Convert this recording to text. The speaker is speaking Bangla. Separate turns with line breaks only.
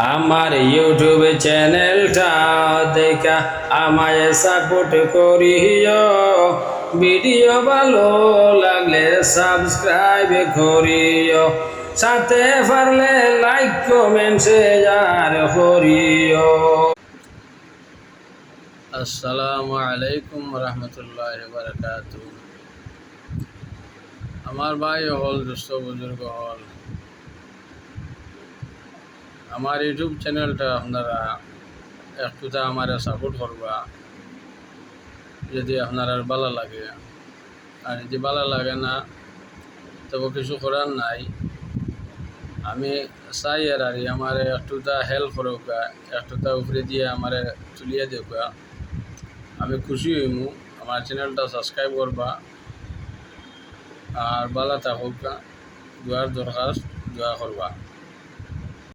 আমার ইউটিউব চ্যানেলটা দেখা আমায় সাপোর্ট করিও, ভিডিও ভালো লাগলে সাবস্ক্রাইব করিও, সাথে পারলে লাইক কমেন্ট শেয়ার করিও। আসসালামু আলাইকুম রহমতুল্লাহি ওয়া বারাকাতুহু। আমার ভাই হল, দুস্থ বুজুর্গ হল, আমার ইউটিউব চ্যানেলটা আপনারা একটুটা আমার সাপোর্ট করবা যদি আপনার ভালো লাগে। আর যদি ভালো লাগে না তবে কিছু করার নাই। আমি চাই আর আমার একটুটা হেল্প করুকা, একটুটা উপরে দিয়ে আমার তুলিয়ে দেবা, আমি খুশি হইমু। আমার চ্যানেলটা সাবস্ক্রাইব করবা আর ভালো থাকুকা, দোয়ার দরখাস্ত দোয়া করবা।